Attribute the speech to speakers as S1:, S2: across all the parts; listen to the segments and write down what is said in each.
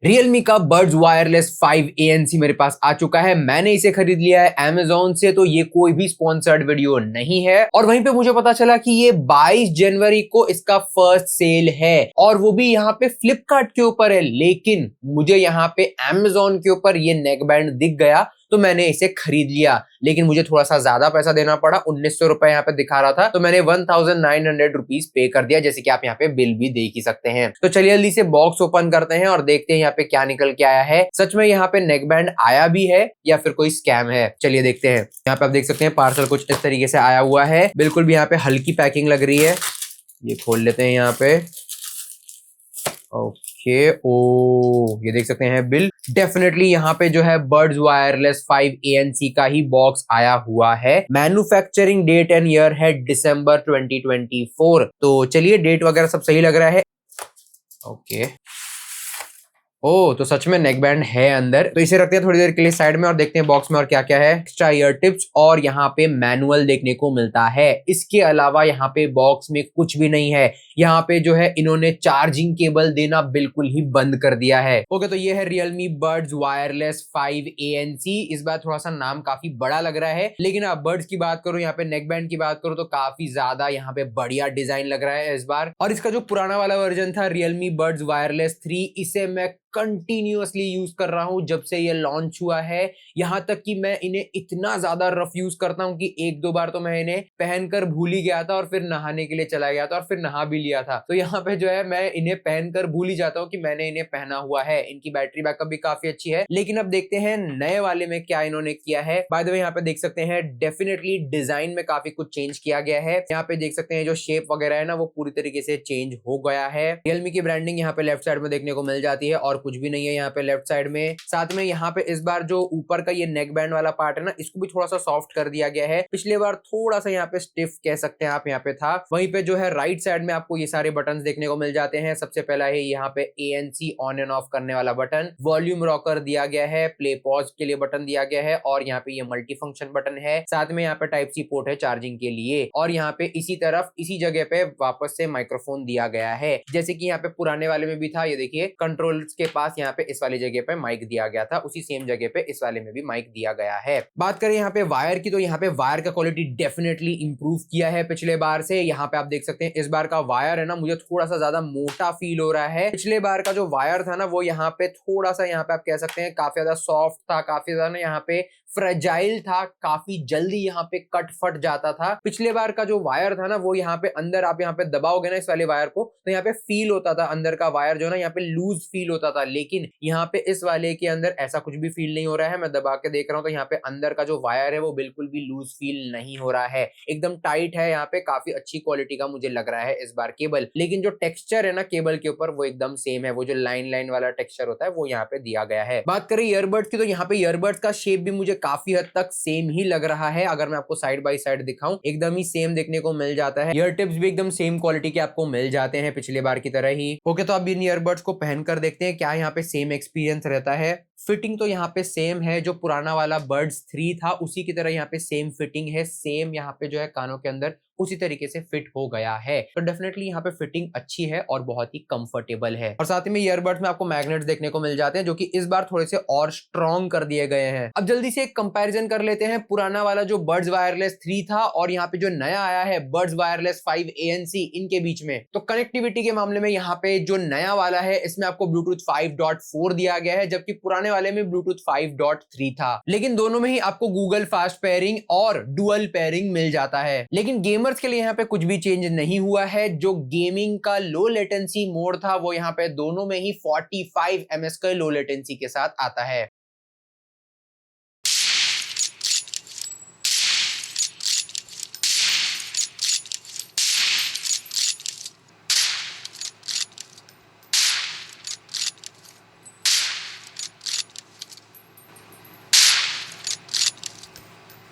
S1: Realme का Buds Wireless 5 ANC मेरे पास आ चुका है। मैंने इसे खरीद लिया है Amazon से, तो ये कोई भी स्पॉन्सर्ड वीडियो नहीं है। और वहीं पे मुझे पता चला कि ये 22 जनवरी को इसका फर्स्ट सेल है, और वो भी यहाँ पे फ्लिपकार्ट के ऊपर है। लेकिन मुझे यहाँ पे Amazon के ऊपर ये नेक बैंड दिख गया, तो मैंने इसे खरीद लिया। लेकिन मुझे थोड़ा सा ज्यादा पैसा देना पड़ा, 1900 रुपए यहाँ पे दिखा रहा था, तो मैंने 1900 रुपीज पे कर दिया, जैसे कि आप यहाँ पे बिल भी देख ही सकते हैं। तो चलिए जल्दी से बॉक्स ओपन करते हैं और देखते हैं यहाँ पे क्या निकल के आया है। सच में यहाँ पे नेक बैंड आया भी है या फिर कोई स्कैम है, चलिए देखते हैं। यहाँ पे आप देख सकते हैं पार्सल कुछ इस तरीके से आया हुआ है, बिल्कुल भी यहाँ पे हल्की पैकिंग लग रही है। ये खोल लेते हैं यहाँ पे। ओके, ओ ये देख सकते हैं बिल। डेफिनेटली यहाँ पे जो है बर्ड्स वायरलेस 5 ANC का ही बॉक्स आया हुआ है। मैन्युफैक्चरिंग डेट एंड ईयर है दिसंबर 2024। तो चलिए डेट वगैरह सब सही लग रहा है। ओके, ओ तो सच में नेक बैंड है अंदर। तो इसे रखते हैं थोड़ी देर के लिए साइड में और देखते हैं बॉक्स में और क्या क्या है। एक्स्ट्रा ईयर टिप्स और यहाँ पे मैनुअल देखने को मिलता है। इसके अलावा यहाँ पे बॉक्स में कुछ भी नहीं है। यहाँ पे जो है इन्होंने चार्जिंग केबल देना बिल्कुल ही बंद कर दिया है। ओके, तो ये है Realme Buds Wireless 5 ANC। इस बार थोड़ा सा नाम काफी बड़ा लग रहा है, लेकिन आप बर्ड्स की बात करो, यहाँ पे नेक बैंड की बात करो, तो काफी ज्यादा यहाँ पे बढ़िया डिजाइन लग रहा है इस बार। और इसका जो पुराना वाला वर्जन था Realme Buds Wireless 3, इसे मैं कंटिन्यूअसली यूज कर रहा हूं जब से ये लॉन्च हुआ है। यहां तक कि मैं इन्हें इतना ज्यादा रफ यूज करता हूं कि एक दो बार तो मैं इन्हें पहनकर भूल ही गया था और फिर नहाने के लिए चला गया था और फिर नहा भी लिया था। तो यहाँ पे जो है मैं इन्हें पहनकर भूल ही जाता हूँ कि मैंने इन्हें पहना हुआ है। इनकी बैटरी बैकअप भी काफी अच्छी है। लेकिन अब देखते हैं नए वाले में क्या इन्होंने किया है। बाय द वे यहाँ पे देख सकते हैं डेफिनेटली डिजाइन में काफी कुछ चेंज किया गया है। यहाँ पे देख सकते हैं जो शेप वगैरह है ना, वो पूरी तरीके से चेंज हो गया है। रियलमी की ब्रांडिंग यहाँ पे लेफ्ट साइड में देखने को मिल जाती है और कुछ भी नहीं है यहाँ पे लेफ्ट साइड में। साथ में यहाँ पे इस बार जो ऊपर का ये नेक बैंड वाला पार्ट है ना, इसको भी थोड़ा सा सॉफ्ट कर दिया गया है। पिछले बार थोड़ा सा यहाँ पे स्टिफ कह सकते हैं आप यहाँ पे था। वहीं पे जो है राइट साइड में आपको ये सारे बटन देखने को मिल जाते हैं। सबसे पहला है यहाँ पे ANC ऑन एंड ऑफ करने वाला बटन, वॉल्यूम रॉकर दिया गया है, प्ले पॉज के लिए बटन दिया गया है, और यहाँ पे ये मल्टी फंक्शन बटन है। साथ में यहाँ पे टाइप सी पोर्ट है चार्जिंग के लिए, और यहाँ पे इसी तरफ इसी जगह पे वापस से माइक्रोफोन दिया गया है, जैसे कि यहाँ पे पुराने वाले में भी था। ये देखिए कंट्रोल्स के पास यहाँ पे इस वाली जगह पे माइक दिया गया था, उसी सेम जगह पे इस वाले में भी माइक दिया गया है। बात करें यहाँ पे वायर की, तो यहाँ पे वायर का क्वालिटी डेफिनेटली इंप्रूव किया है पिछले बार से। यहाँ पे आप देख सकते हैं इस बार का वायर है ना, मुझे थोड़ा सा ज्यादा मोटा फील हो रहा है। पिछले बार का जो वायर था ना, वो यहाँ पे थोड़ा सा यहाँ पे आप कह सकते हैं काफी ज्यादा सॉफ्ट था, काफी ज्यादा ना यहाँ पे फ्रेजाइल था, काफी जल्दी यहाँ पे कट फट जाता था। पिछले बार का जो वायर था ना, वो यहाँ पे अंदर आप यहाँ पे दबाओगे ना इस वाले वायर को, तो यहाँ पे फील होता था अंदर का वायर जो ना यहाँ पे लूज फील होता था। लेकिन यहाँ पे इस वाले के अंदर ऐसा कुछ भी फील नहीं हो रहा है। मैं दबा के देख रहा हूँ तो यहाँ पे अंदर का जो वायर है वो बिल्कुल भी लूज फील नहीं हो रहा है, एकदम टाइट है। यहाँ पे काफी अच्छी क्वालिटी का मुझे लग रहा है इस बार केबल। लेकिन जो टेक्सचर है ना केबल के ऊपर, वो एकदम सेम है। वो जो लाइन लाइन वाला टेक्सचर होता है वो यहाँ पे दिया गया है। बात करें ईयरबड्स की, तो यहाँ पे ईयरबड्स का शेप भी मुझे काफी हद तक सेम ही लग रहा है। अगर मैं आपको साइड बाय साइड दिखाऊं, एकदम ही सेम देखने को मिल जाता है। ईयर टिप्स भी एकदम सेम क्वालिटी के आपको मिल जाते हैं पिछले बार की तरह ही। ओके, तो अब इन ईयरबड्स को पहनकर देखते हैं क्या यहाँ पे सेम एक्सपीरियंस रहता है। फिटिंग तो यहाँ पे सेम है, जो पुराना वाला बर्ड्स 3 था उसी की तरह यहाँ पे सेम फिटिंग है। सेम यहाँ पे जो है कानों के अंदर उसी तरीके से फिट हो गया है। तो डेफिनेटली यहाँ पे फिटिंग अच्छी है और बहुत ही कंफर्टेबल है। और साथ ही में ईयरबड्स में आपको मैग्नेट्स देखने को मिल जाते हैं, जो कि इस बार थोड़े से और स्ट्रॉन्ग कर दिए गए हैं। अब जल्दी से एक कंपैरिजन कर लेते हैं पुराना वाला जो बर्ड्स वायरलेस 3 था और यहाँ पे जो नया आया है बर्ड्स वायरलेस 5 ANC, इनके बीच में। तो कनेक्टिविटी के मामले में यहाँ पे जो नया वाला है इसमें आपको ब्लूटूथ 5.4 दिया गया है, जबकि पुराने वाले में ब्लूटूथ 5.3 था। लेकिन दोनों में ही आपको गूगल फास्ट पेयरिंग और डुअल पेयरिंग मिल जाता है। लेकिन गेमर्स के लिए यहाँ पे कुछ भी चेंज नहीं हुआ है। जो गेमिंग का लो लेटेंसी मोड था वो यहाँ पे दोनों में ही 45 ms का लो लेटेंसी के साथ आता है।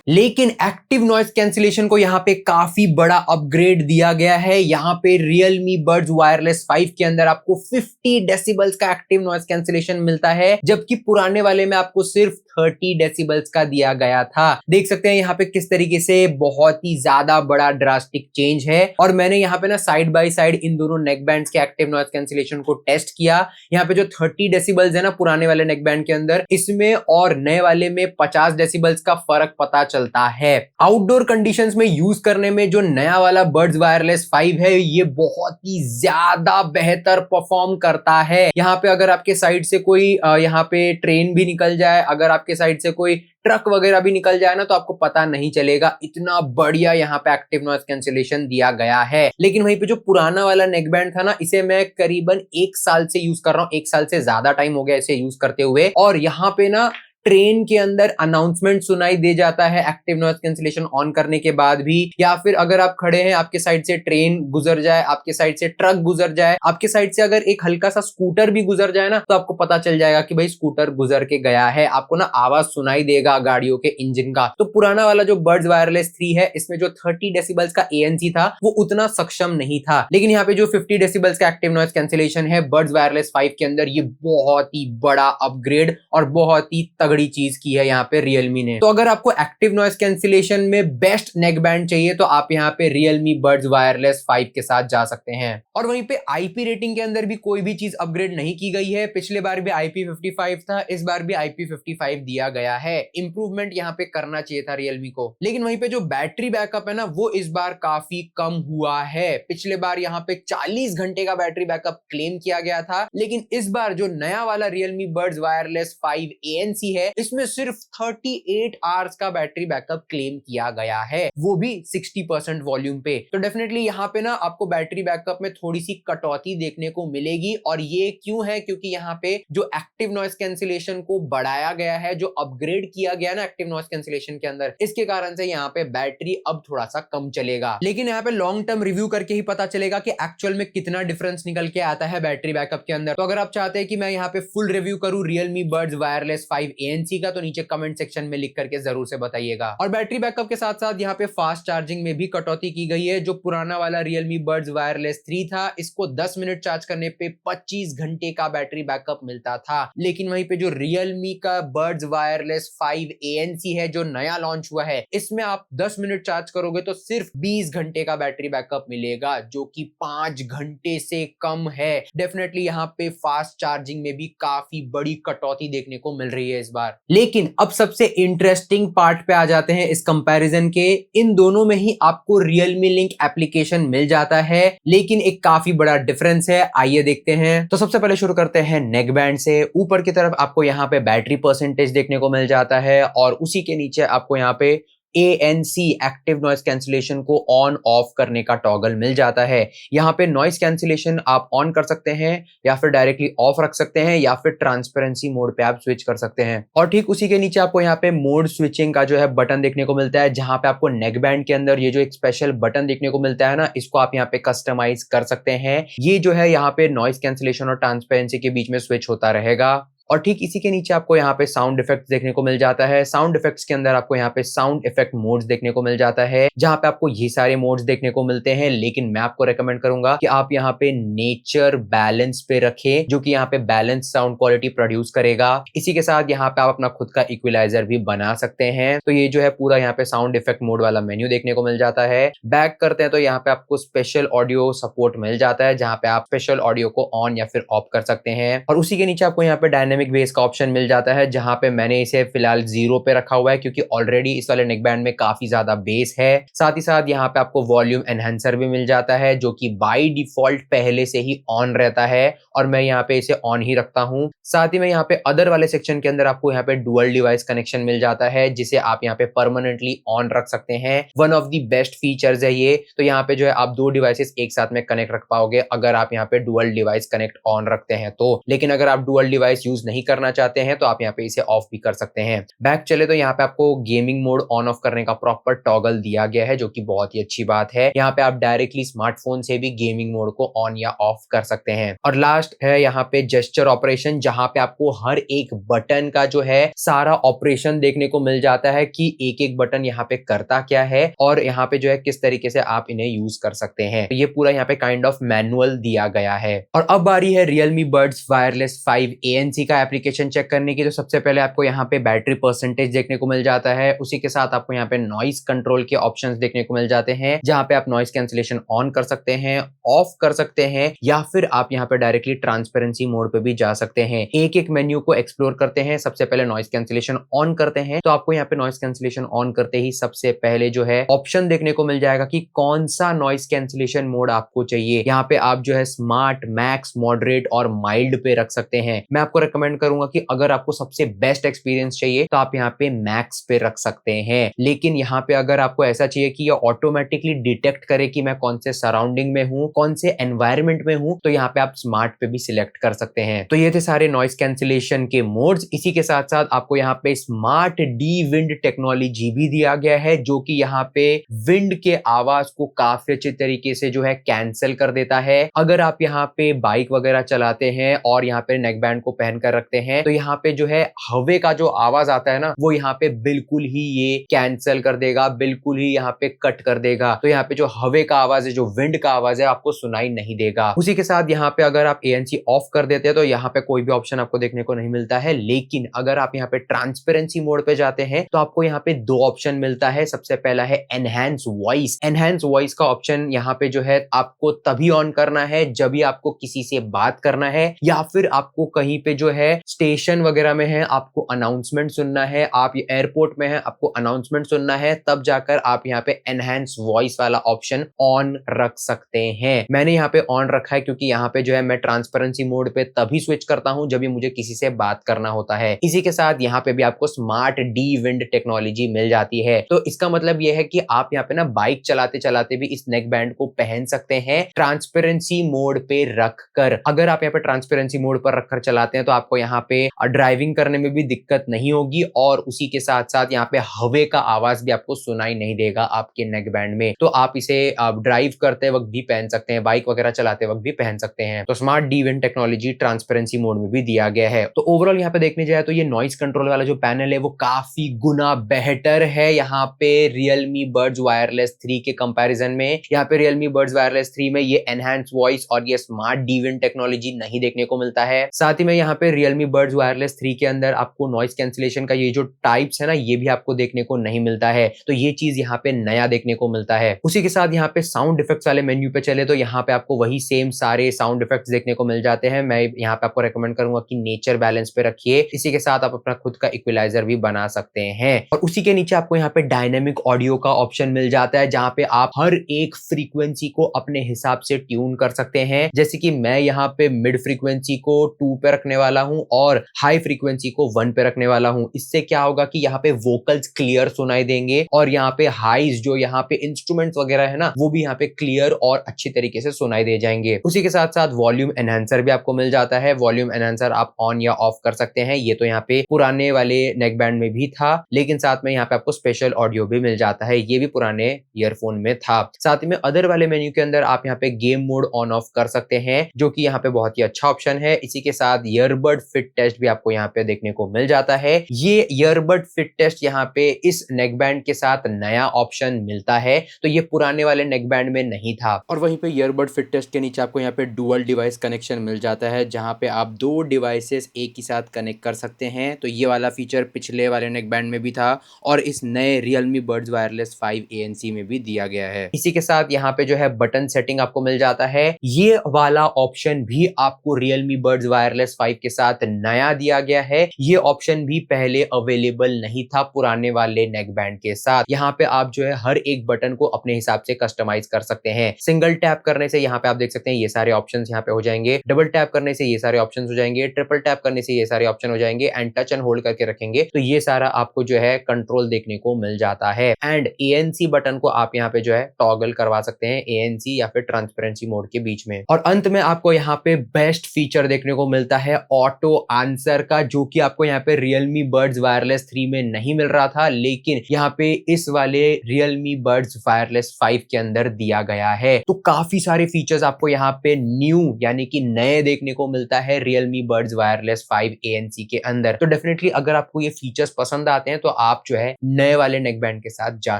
S1: लेकिन एक्टिव नॉइस कैंसिलेशन को यहाँ पे काफी बड़ा अपग्रेड दिया गया है। यहाँ पे Realme Buds Wireless 5 के अंदर आपको 50 डेसिबल्स का एक्टिव नॉइस कैंसिलेशन मिलता है, जबकि पुराने वाले में आपको सिर्फ 30 डेसिबल्स का दिया गया था। देख सकते हैं यहाँ पे किस तरीके से बहुत ही ज्यादा बड़ा ड्रास्टिक चेंज है। और मैंने यहाँ पे ना साइड बाय साइड इन दोनों नेक बैंड्स के एक्टिव नॉइस कैंसिलेशन को टेस्ट किया। यहाँ पे जो 30 डेसिबल्स है ना पुराने वाले नेक बैंड के अंदर, इसमें और नए वाले में 50 डेसिबल्स का फर्क पता चलता है। आउटडोर कंडीशंस में यूज करने में जो नया वाला बर्ड्स वायरलेस 5 है ये बहुत ही ज्यादा बेहतर परफॉर्म करता है। यहाँ पे अगर आपके साइड से कोई यहाँ पे ट्रेन भी निकल जाए, अगर आपके साइड से कोई ट्रक वगैरह भी निकल जाए ना, तो आपको पता नहीं चलेगा। इतना बढ़िया यहाँ पे एक्टिव नॉइस कैंसिलेशन दिया गया है। लेकिन वहीं पे जो पुराना वाला नेक बैंड था ना, इसे मैं करीबन 1 साल से यूज कर रहा हूँ, 1 साल से ज्यादा टाइम हो गया इसे यूज करते हुए। और यहाँ पे ना ट्रेन के अंदर अनाउंसमेंट सुनाई दे जाता है एक्टिव नॉइस कैंसिलेशन ऑन करने के बाद भी, या फिर अगर आप खड़े हैं, आपके साइड से ट्रेन गुजर जाए, आपके साइड से ट्रक गुजर जाए, आपके साइड से अगर एक हल्का सा स्कूटर भी गुजर जाए ना, तो आपको पता चल जाएगा कि भाई स्कूटर गुजर के गया है। आपको ना आवाज सुनाई देगा गाड़ियों के इंजन का। तो पुराना वाला जो बर्ड्स वायरलेस 3 है, इसमें जो 30 डेसिबल्स का ANC था वो उतना सक्षम नहीं था। लेकिन यहाँ पे जो 50 डेसिबल्स का एक्टिव नॉइस कैंसिलेशन है बर्ड्स वायरलेस 5 के अंदर, ये बहुत ही बड़ा अपग्रेड और बहुत ही तगड़ी चीज की है यहाँ पे Realme ने। तो अगर आपको एक्टिव नॉइस कैंसिलेशन में बेस्ट नेक बैंड चाहिए तो आप यहाँ पे Realme Buds Wireless 5 के साथ जा सकते हैं। और वहीं पे IP रेटिंग के अंदर भी कोई भी चीज अपग्रेड नहीं की गई है। पिछले बार भी IP55 था, इस बार भी IP55 दिया गया है। इंप्रूवमेंट यहाँ पे करना चाहिए था Realme को। लेकिन वहीं पे जो बैटरी बैकअप है ना, वो इस बार काफी कम हुआ है। पिछले बार यहाँ पे 40 घंटे का बैटरी बैकअप क्लेम किया गया था, लेकिन इस बार जो नया वाला Realme Buds Wireless 5 ANC है, इसमें सिर्फ 38 आवर्स का बैटरी बैकअप क्लेम किया गया है, वो भी 60% वॉल्यूम पे। तो डेफिनेटली यहाँ पे ना आपको बैटरी बैकअप में थोड़ी सी कटौती देखने को मिलेगी। और ये क्यों है? क्योंकि यहाँ पे जो एक्टिव नॉइस कैंसिलेशन को बढ़ाया गया है, जो अपग्रेड किया गया ना एक्टिव नॉइस कैंसिलेशन के अंदर, इसके कारण से यहाँ पे बैटरी अब थोड़ा सा कम चलेगा। लेकिन यहाँ पे लॉन्ग टर्म रिव्यू करके ही पता चलेगा कि एक्चुअल में कितना डिफरेंस निकल के आता है बैटरी बैकअप के अंदर। तो अगर आप चाहते हैं कि मैं यहाँ पे फुल रिव्यू करूँ Realme Buds Wireless 5 ANC का, तो नीचे कमेंट सेक्शन में लिख करके जरूर से बताइएगा। और बैटरी बैकअप के साथ साथ यहाँ पे फास्ट चार्जिंग में भी कटौती की गई है। जो पुराना वाला Realme Buds Wireless 3 था, इसको 10 मिनट चार्ज करने पे 25 घंटे का बैटरी बैकअप मिलता था। लेकिन वहीं पे जो Realme का Buds Wireless 5 ANC है, जो नया लॉन्च हुआ है, इसमें आप 10 मिनट चार्ज करोगे तो सिर्फ 20 घंटे का बैटरी बैकअप मिलेगा, जो कि 5 घंटे से कम है। डेफिनेटली यहाँ पे फास्ट चार्जिंग में भी काफी बड़ी कटौती देखने को मिल रही है इस बार। लेकिन अब सबसे इंटरेस्टिंग पार्ट पे आ जाते हैं इस कंपैरिजन के। इन दोनों में ही आपको Realme Link एप्लीकेशन मिल जाता है, लेकिन एक काफी बड़ा डिफरेंस है। आइए देखते हैं। तो सबसे पहले शुरू करते हैं नेक बैंड से। ऊपर की तरफ आपको यहाँ पे बैटरी परसेंटेज देखने को मिल जाता है, और उसी के नीचे आपको यहाँ पे ANC एक्टिव नॉइस कैंसिलेशन को ऑन ऑफ करने का टॉगल मिल जाता है। यहाँ पे नॉइस कैंसिलेशन आप ऑन कर सकते हैं, या फिर डायरेक्टली ऑफ रख सकते हैं, या फिर ट्रांसपेरेंसी मोड पे आप स्विच कर सकते हैं। और ठीक उसी के नीचे आपको यहाँ पे मोड स्विचिंग का जो है बटन देखने को मिलता है, जहां पे आपको नेक बैंड के अंदर ये जो एक स्पेशल बटन देखने को मिलता है ना, इसको आप यहाँ पे कस्टमाइज कर सकते हैं। ये जो है यहाँ पे नॉइस कैंसिलेशन और ट्रांसपेरेंसी के बीच में स्विच होता रहेगा। और ठीक इसी के नीचे आपको यहाँ पे साउंड इफेक्ट्स देखने को मिल जाता है। साउंड इफेक्ट्स के अंदर आपको यहाँ पे साउंड इफेक्ट मोड्स देखने को मिल जाता है, जहां पे आपको ये सारे मोड्स देखने को मिलते हैं। लेकिन मैं आपको रेकमेंड करूंगा कि आप यहाँ पे नेचर बैलेंस पे रखें, जो कि यहाँ पे बैलेंस साउंड क्वालिटी प्रोड्यूस करेगा। इसी के साथ यहाँ पे आप अपना खुद का इक्विलाइजर भी बना सकते हैं। तो ये जो है पूरा यहाँ पे साउंड इफेक्ट मोड वाला मेन्यू देखने को मिल जाता है। बैक करते हैं तो यहाँ पे आपको स्पेशल ऑडियो सपोर्ट मिल जाता है, जहां पे आप स्पेशल ऑडियो को ऑन या फिर ऑफ कर सकते हैं। और उसी के नीचे आपको यहाँ पे डायनेमिक बेस का ऑप्शन मिल जाता है, जहां पे मैंने इसे फिलहाल 0 पे रखा हुआ है, क्योंकि ऑलरेडी इस वाले नेक बैंड में काफी ज्यादा बेस है। साथ ही साथ यहाँ पे आपको वॉल्यूम एनहांसर भी मिल जाता है, जो कि बाय डिफॉल्ट पहले से ही ऑन रहता है, और मैं यहाँ पे इसे ऑन ही रखता हूँ। साथ ही में यहाँ पे अदर वाले सेक्शन के अंदर आपको यहाँ पे डुअल डिवाइस कनेक्शन मिल जाता है, जिसे आप यहाँ पे परमानेंटली ऑन रख सकते हैं। One of the best features है ये। तो यहाँ पे जो है आप 2 डिवाइसेस एक साथ में कनेक्ट रख पाओगे, अगर आप यहाँ पे डुअल डिवाइस कनेक्ट ऑन रखते हैं तो। लेकिन अगर आप डुअल डिवाइस यूज नहीं करना चाहते हैं तो आप यहाँ पे इसे ऑफ भी कर सकते हैं। बैक चले तो यहाँ पे आपको गेमिंग मोड ऑन ऑफ करने का प्रॉपर टॉगल दिया गया है, जो कि बहुत ही अच्छी बात है। यहाँ पे आप डायरेक्टली स्मार्टफोन से भी गेमिंग मोड को ऑन या ऑफ कर सकते हैं। और लास्ट है यहाँ पे जेस्चर ऑपरेशन, जहां पे आपको हर एक बटन का जो है सारा ऑपरेशन देखने को मिल जाता है कि एक एक बटन यहाँ पे करता क्या है और यहाँ पे जो है किस तरीके से आप इन्हें यूज कर सकते हैं। तो ये पूरा यहाँ पे काइंड ऑफ मैनुअल दिया गया है। और अब बारी है Realme Buds Wireless 5 ANC का एप्लीकेशन चेक करने की। तो सबसे पहले आपको यहाँ पे बैटरी परसेंटेज देखने को मिल जाता है, उसी के साथ आपको यहाँ पे नॉइस कंट्रोल के ऑप्शंस देखने को मिल जाते हैं, जहां पे आप नॉइस कैंसिलेशन ऑन कर सकते हैं, ऑफ कर सकते हैं, या फिर आप यहाँ पे डायरेक्टली ट्रांसपेरेंसी मोड पे भी जा सकते हैं। एक एक मेन्यू को एक्सप्लोर करते हैं। सबसे पहले नॉइस कैंसिलेशन ऑन करते हैं, तो आपको यहाँ पे नॉइस कैंसिलेशन ऑन करते ही सबसे पहले जो है ऑप्शन देखने को मिल जाएगा कि कौन सा नॉइस कैंसिलेशन मोड आपको चाहिए। यहाँ पे आप जो है स्मार्ट, मैक्स, मॉडरेट और माइल्ड पे रख सकते हैं। मैं आपको रिकमेंड करूंगा कि अगर आपको सबसे बेस्ट एक्सपीरियंस चाहिए तो आप यहाँ पे मैक्स पे रख सकते हैं, लेकिन यहाँ पे अगर आपको ऐसा चाहिए कि ये ऑटोमेटिकली डिटेक्ट करे कि मैं कौन से सराउंडिंग में हूँ, कौन से एनवायरमेंट में हूँ, तो यहाँ पे आप स्मार्ट पे भी सिलेक्ट कर सकते हैं। तो ये थे सारे नॉइस कैंसिलेशन के मोड्स। इसी के साथ साथ आपको यहाँ पे स्मार्ट डी विंड टेक्नोलॉजी भी दिया गया है, जो कि यहाँ पे विंड के आवाज को काफी अच्छे तरीके से जो है कैंसिल कर देता है। अगर आप यहाँ पे बाइक वगैरह चलाते हैं और यहाँ पे नेक बैंड को पहन कर रखते हैं, तो यहाँ पे जो है हवे का जो आवाज आता है ना, वो यहाँ पे बिल्कुल ही ये कैंसिल कर देगा, बिल्कुल ही यहाँ पे कट कर देगा। तो यहाँ पे जो हवे का आवाज है, जो विंड का आवाज है, आपको सुनाई नहीं देगा। उसी के साथ यहाँ पे अगर आप ANC ऑफ कर देते हैं तो यहाँ पे कोई भी ऑप्शन आपको देखने को नहीं मिलता है, लेकिन अगर आप यहाँ पे ट्रांसपेरेंसी मोड पे जाते हैं तो आपको यहाँ पे दो ऑप्शन मिलता है। सबसे पहला है एनहांस वॉइस। एनहांस वॉइस का ऑप्शन यहाँ पे जो है आपको तभी ऑन करना है जब भी आपको किसी से बात करना है, या फिर आपको कहीं पे जो है स्टेशन वगैरह में है, आपको अनाउंसमेंट सुनना है, आप एयरपोर्ट में है, आपको अनाउंसमेंट सुनना है, तब जाकर आप यहाँ पे एनहांस वॉइस वाला ऑप्शन ऑन रख सकते हैं। मैंने यहाँ पे ऑन रखा है क्योंकि यहाँ पे जो है मैं ट्रांसपेरेंसी मोड पे तभी स्विच करता हूँ जब भी मुझे किसी से बात करना होता है। इसी के साथ यहाँ पे भी आपको स्मार्ट डी विंड टेक्नोलॉजी मिल जाती है। तो इसका मतलब यह है कि आप यहाँ पे ना बाइक चलाते चलाते भी इस नेक बैंड को पहन सकते हैं ट्रांसपेरेंसी मोड पे रख कर। अगर आप यहाँ पे ट्रांसपेरेंसी मोड पर रखकर चलाते हैं तो आपको यहाँ पे ड्राइविंग करने में भी दिक्कत नहीं होगी, और उसी के साथ साथ यहाँ पे हवे का आवाज भी आपको सुनाई नहीं देगा आपके नेक बैंड में। तो आप इसे ड्राइव करते वक्त भी पहन सकते हैं, बाइक वगैरह चलाते वक्त भी पहन सकते हैं। तो smart D wind technology transparency mode में भी दिया गया है। तो ओवरऑल यहाँ पे देखने जाए तो ये नॉइस कंट्रोल वाला जो पैनल है वो काफी गुना बेहतर है यहाँ पे Realme Buds Wireless 3 के कंपैरिजन में। यहाँ पे Realme Buds Wireless 3 में ये एनहांस वॉइस और ये स्मार्ट डी विंड टेक्नोलॉजी नहीं देखने को मिलता है। साथ ही में यहाँ पे Realme Buds Wireless 3 के अंदर आपको नॉइस कैंसिलेशन का ये जो टाइप्स है ना, ये भी आपको देखने को नहीं मिलता है। तो ये चीज यहाँ पे नया देखने को मिलता है। उसी के साथ यहाँ पे साउंड इफेक्ट्स वाले मेन्यू पे चले तो यहाँ पे आपको वही सेम सारे साउंड इफेक्ट्स देखने को मिल जाते हैं। मैं यहाँ पे आपको रेकमेंड करूंगा कि नेचर बैलेंस पे रखिए। इसी के साथ आप अपना खुद का इक्विलाइजर भी बना सकते हैं। और उसी के नीचे आपको यहाँ पे डायनेमिक ऑडियो का ऑप्शन मिल जाता है, जहां पे आप हर एक फ्रीक्वेंसी को अपने हिसाब से ट्यून कर सकते हैं। जैसे कि मैं यहाँ पे मिड फ्रीक्वेंसी को 2 पे रखने वाला हूं और हाई फ्रीक्वेंसी को 1 पे रखने वाला हूं। इससे क्या होगा कि यहाँ पे वोकल्स क्लियर सुनाई देंगे और यहाँ पे हाइज जो यहाँ पे इंस्ट्रूमेंट्स वगैरह है ना, वो भी यहाँ पे क्लियर और अच्छी तरीके से सुनाई दे जाएंगे। उसी के साथ साथ वॉल्यूम एनहांसर भी आपको मिल जाता है। वॉल्यूम एनहांसर आप ऑन या ऑफ कर सकते हैं। ये तो यहाँ पे पुराने वाले नेक बैंड में भी था, लेकिन साथ में यहाँ पे आपको स्पेशल ऑडियो भी मिल जाता है। ये भी पुराने ईयरफोन में था। साथ ही में अदर वाले मेन्यू के अंदर आप यहाँ पे गेम मोड ऑन ऑफ कर सकते हैं, जो कि यहाँ पे बहुत ही अच्छा ऑप्शन है। इसी के साथ ईयरबड फिट टेस्ट भी आपको यहाँ पे देखने को मिल जाता है। ये ईयरबड फिट टेस्ट यहाँ पे इस नेक बैंड के साथ नया ऑप्शन मिलता है, तो ये पुराने वाले नेक बैंड में नहीं था। और वहीं पे ईयरबड फिट टेस्ट के नीचे आपको यहाँ पे डुअल डिवाइस कनेक्शन मिल जाता है, जहां पे आप 2 डिवाइसेस एक ही साथ कनेक्ट कर सकते हैं। तो ये वाला फीचर पिछले वाले नेक बैंड में भी था और इस नए Realme Buds Wireless 5 ANC में भी दिया गया है। इसी के साथ यहाँ पे जो है बटन सेटिंग आपको मिल जाता है। ये वाला ऑप्शन भी आपको Realme Buds Wireless 5 के साथ नया दिया गया है। ये ऑप्शन भी पहले अवेलेबल नहीं था पुराने वाले नेक बैंड के साथ। यहाँ पे आप जो है हर एक बटन को अपने हिसाब से कस्टमाइज कर सकते हैं। सिंगल टैप करने से यहाँ पे आप देख सकते हैं ये सारे ऑप्शंस यहाँ पे हो जाएंगे, डबल टैप करने से ये सारे ऑप्शंस हो जाएंगे, ट्रिपल टैप करने से ये सारे ऑप्शन हो जाएंगे, एंड टच एंड होल्ड करके रखेंगे तो ये सारा आपको जो है कंट्रोल देखने को मिल जाता है। एंड ANC बटन को आप यहाँ पे जो है टॉगल करवा सकते हैं ANC या फिर ट्रांसपेरेंसी मोड के बीच में। और अंत में आपको यहाँ पे बेस्ट फीचर देखने को मिलता है, ऑटो टिकैप्टो आंसर का, जो कि आपको यहाँ पे Realme Buds Wireless 3 में नहीं मिल रहा था, लेकिन यहाँ पे इस वाले Realme Buds Wireless 5 के अंदर दिया गया है। तो काफी सारे फीचर्स आपको यहाँ पे न्यू यानी कि नए देखने को मिलता है Realme Buds Wireless 5 ANC के अंदर। तो डेफिनेटली अगर आपको ये फीचर्स पसंद आते हैं तो आप जो है नए वाले नेक बैंड के साथ जा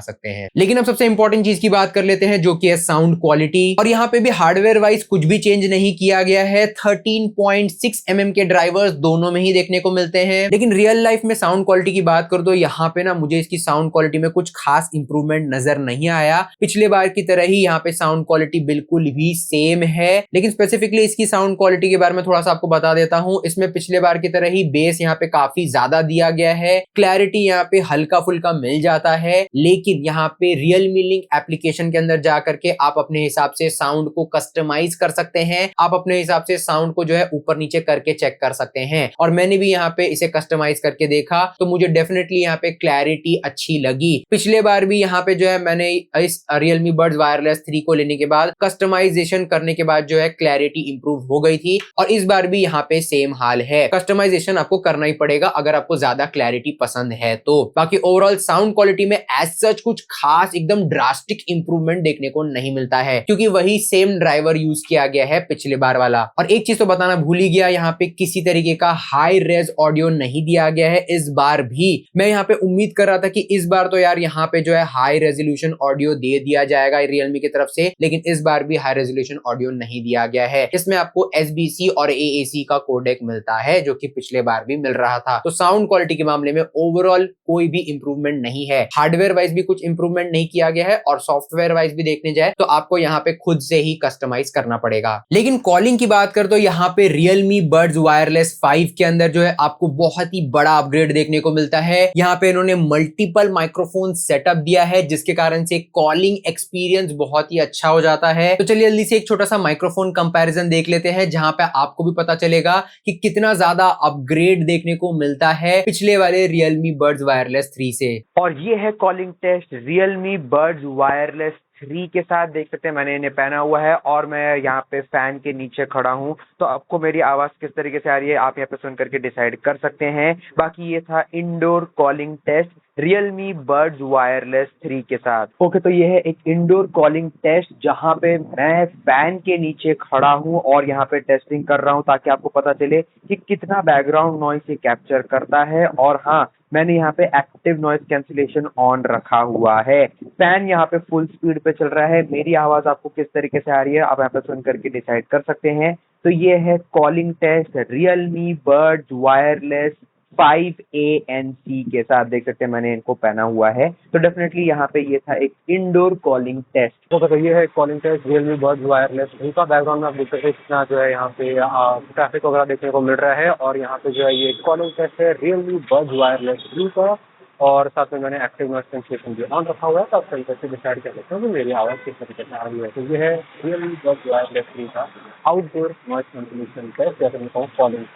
S1: सकते हैं। लेकिन अब सबसे इंपॉर्टेंट चीज की बात कर लेते हैं, जो कि है साउंड क्वालिटी। और यहाँ पे भी हार्डवेयर वाइज कुछ भी चेंज नहीं किया गया है। 13.6 mm के ड्राइवर्स दोनों में ही देखने को मिलते हैं। लेकिन रियल लाइफ में साउंड क्वालिटी की बात कर दो, यहाँ पे ना मुझे इसकी साउंड क्वालिटी में कुछ खास इंप्रूवमेंट नजर नहीं आया। पिछले बार की तरह ही यहाँ पे साउंड क्वालिटी बिल्कुल भी सेम है। लेकिन स्पेसिफिकली इसकी साउंड क्वालिटी के बारे में थोड़ा सा आपको बता देता हूँ। इसमें पिछले बार की तरह ही बेस यहाँ पे काफी ज्यादा दिया गया है। क्लैरिटी यहाँ पे हल्का फुल्का मिल जाता है, लेकिन यहाँ पे Realme Link एप्लीकेशन के अंदर जाकर के आप अपने हिसाब से साउंड को कस्टमाइज कर सकते हैं। आप अपने हिसाब से साउंड को जो है ऊपर नीचे करके चेक कर सकते हैं। और मैंने भी यहाँ पे इसे कस्टमाइज करके देखा तो मुझे डेफिनेटली यहाँ पे क्लैरिटी अच्छी लगी। पिछले बार भी यहाँ पे जो है मैंने इस Realme Buds Wireless 3 को लेने के बाद कस्टमाइजेशन करने के बाद जो है क्लैरिटी इंप्रूव हो गई थी, और इस बार भी यहाँ पे सेम हाल है। कस्टमाइजेशन आपको करना ही पड़ेगा अगर आपको ज्यादा क्लैरिटी पसंद है तो। बाकी ओवरऑल साउंड क्वालिटी में एज सच कुछ खास एकदम ड्रास्टिक इंप्रूवमेंट देखने को नहीं मिलता है, क्योंकि वही सेम ड्राइवर यूज किया गया है पिछले बार वाला। और एक चीज तो बताना भूल ही गया, यहाँ पे किसी तरीके का हाई रेज ऑडियो नहीं दिया गया है इस बार भी। मैं यहाँ पे उम्मीद कर रहा था कि इस बार तो यार यहाँ पे जो है हाई रेजोल्यूशन ऑडियो दे दिया जाएगा Realme की तरफ से, लेकिन इस बार भी हाई रेजोल्यूशन ऑडियो नहीं दिया गया है। इसमें आपको SBC और AAC का कोडेक मिलता है, जो कि पिछले बार भी मिल रहा था। तो साउंड क्वालिटी के मामले में ओवरऑल कोई भी इंप्रूवमेंट नहीं है। हार्डवेयर वाइज भी कुछ इंप्रूवमेंट नहीं किया गया है, और सॉफ्टवेयर वाइज भी देखने जाए तो आपको यहाँ पे खुद से ही कस्टमाइज करना पड़ेगा। लेकिन कॉलिंग की बात कर तो यहाँ पे Realme Buds Wireless 5 के अंदर जो है आपको बहुत ही बड़ा अपग्रेड देखने को मिलता है। यहाँ पे इन्होंने मल्टीपल माइक्रोफोन सेटअप दिया है, जिसके कारण से कॉलिंग एक्सपीरियंस बहुत ही अच्छा हो जाता है। तो चलिए जल्दी से एक छोटा सा माइक्रोफोन कंपैरिजन देख लेते हैं, जहां पे आपको भी पता चलेगा कि कितना ज्यादा अपग्रेड देखने को मिलता है पिछले वाले Realme Buds Wireless 3 से।
S2: और ये है calling test Realme Buds Wireless 3 के साथ। देख सकते हैं मैंने इन्हें पहना हुआ है और मैं यहाँ पे फैन के नीचे खड़ा हूँ, तो आपको मेरी आवाज किस तरीके से आ रही है आप यहाँ पे सुन करके डिसाइड कर सकते हैं। बाकी ये था indoor calling test Realme Buds Wireless 3 के साथ। ओके, तो ये है एक इंडोर कॉलिंग टेस्ट जहाँ पे मैं फैन के नीचे खड़ा हूँ और यहाँ पे टेस्टिंग कर रहा हूँ, ताकि आपको पता चले कि कितना बैकग्राउंड नॉइस ये कैप्चर करता है। और हाँ, मैंने यहाँ पे एक्टिव नॉइस कैंसिलेशन ऑन रखा हुआ है। फैन यहाँ पे फुल स्पीड पे चल रहा है। मेरी आवाज आपको किस तरीके से आ रही है आप यहाँ पे सुन करके डिसाइड कर सकते हैं। तो ये है calling test Realme Buds Wireless 5 ANC के साथ। देख सकते हैं मैंने इनको पहना हुआ है। तो डेफिनेटली यहाँ पे ये था एक इंडोर कॉलिंग टेस्ट।
S3: तो ये है calling test Realme Buds Wireless। इनका बैकग्राउंड में आप देख सकते हैं कितना जो है यहाँ पे ट्रैफिक वगैरह देखने को मिल रहा है। और यहाँ पे जो है ये कॉलिंग टेस्ट है Realme Buds Wireless 3 का, और साथ में मैंने एक्टिव नॉइस कैंसिलेशन भी ऑन रखा हुआ है। तो आप तरीके से डिसाइड कर सकते हो कि मेरी आवाज़ किस तरीके से आ रही है। तो ये है Realme Buds Wireless 3 का आउटडोर नॉइस कैंसिलेशन टेस्ट, जैसे मैं कहूँ कॉलिंग।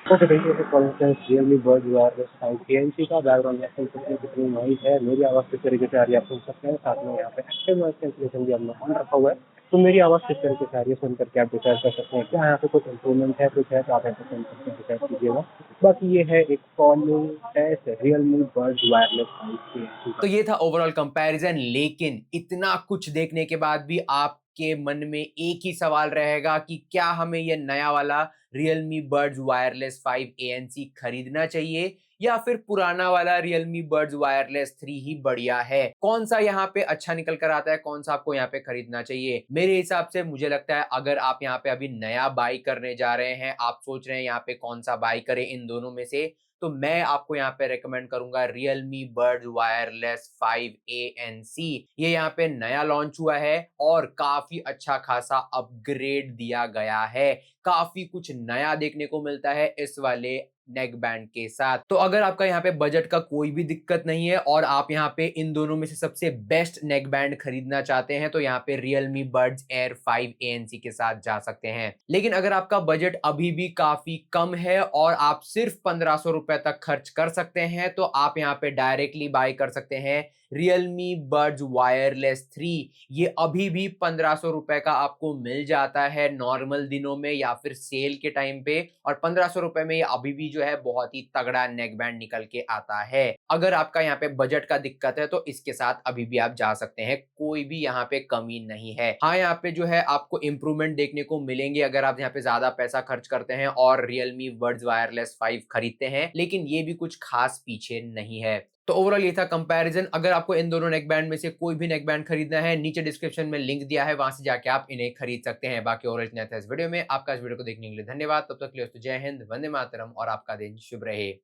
S3: ओके, देखिए calling test Realme Buds Wireless 5 ANC का। बैकग्राउंड में सुन सकते हैं कितनी नॉइस है, मेरी आवाज़ किस तरीके से आ रही है आप सुन सकते हैं। साथ में यहाँ पे एक्टिव नॉइस कैंसिलेशन भी हमने ऑन रखा हुआ है। तो मेरी आवाज़ किस तरीके से आ रही है सुन करके आप डिसाइड कर सकते हैं। क्या यहाँ पे कुछ इंप्रूवमेंट है, कुछ है तो आप ऐसे सुन सकते हैं, डिसाइड कीजिएगा। बाकी ये है एक calling test Realme Buds Wireless 5 ANC का।
S1: तो ये था ओवरऑल कंपैरिजन। लेकिन इतना कुछ देखने के बाद भी आपके मन में एक ही सवाल रहेगा कि क्या हमें ये नया वाला Realme Buds Wireless 5 ANC खरीदना चाहिए, या फिर पुराना वाला Realme Buds Wireless 3 ही बढ़िया है। कौन सा यहाँ पे अच्छा निकल कर आता है, कौन सा आपको यहाँ पे खरीदना चाहिए। मेरे हिसाब से मुझे लगता है अगर आप यहाँ पे अभी नया बाई करने जा रहे हैं, आप सोच रहे हैं यहाँ पे कौन सा बाई करें इन दोनों में से, तो मैं आपको यहाँ पे रेकमेंड करूंगा Realme Buds Wireless 5 ANC। ये यहाँ पे नया लॉन्च हुआ है और काफी अच्छा खासा अपग्रेड दिया गया है। काफी कुछ नया देखने को मिलता है इस वाले नेक बैंड के साथ। तो अगर आपका यहाँ पे बजट का कोई भी दिक्कत नहीं है और आप यहाँ पे इन दोनों में से सबसे बेस्ट नेक बैंड खरीदना चाहते हैं, तो यहाँ पे Realme Buds Air 5 ANC के साथ जा सकते हैं। लेकिन अगर आपका बजट अभी भी काफी कम है और आप सिर्फ 1500 रुपए रुपए तक खर्च कर सकते हैं तो आप यहाँ पे डायरेक्टली बाय कर सकते हैं Realme Buds Wireless 3। ये अभी भी 1500 रुपए का आपको मिल जाता है नॉर्मल दिनों में या फिर सेल के टाइम पे, और 1500 रुपए में ये अभी भी जो है बहुत ही तगड़ा नेक बैंड निकल के आता है। अगर आपका यहाँ पे बजट का दिक्कत है तो इसके साथ अभी भी आप जा सकते हैं, कोई भी यहाँ पे कमी नहीं है। हाँ, यहाँ पे जो है आपको इंप्रूवमेंट देखने को मिलेंगे अगर आप यहाँ पे ज्यादा पैसा खर्च करते हैं और Realme Buds Wireless 5 खरीदते हैं, लेकिन ये भी कुछ खास पीछे नहीं है। तो ओवरऑल ये था कंपैरिजन। अगर आपको इन दोनों नेक बैंड में से कोई भी नेक बैंड खरीदना है, नीचे डिस्क्रिप्शन में लिंक दिया है, वहां से जाके आप इन्हें खरीद सकते हैं। बाकी ओवरऑल इतना था इस वीडियो में। आपका इस वीडियो को देखने के लिए धन्यवाद। तब तक के लिए जय हिंद, वंदे मातरम और आपका दिन शुभ रहे।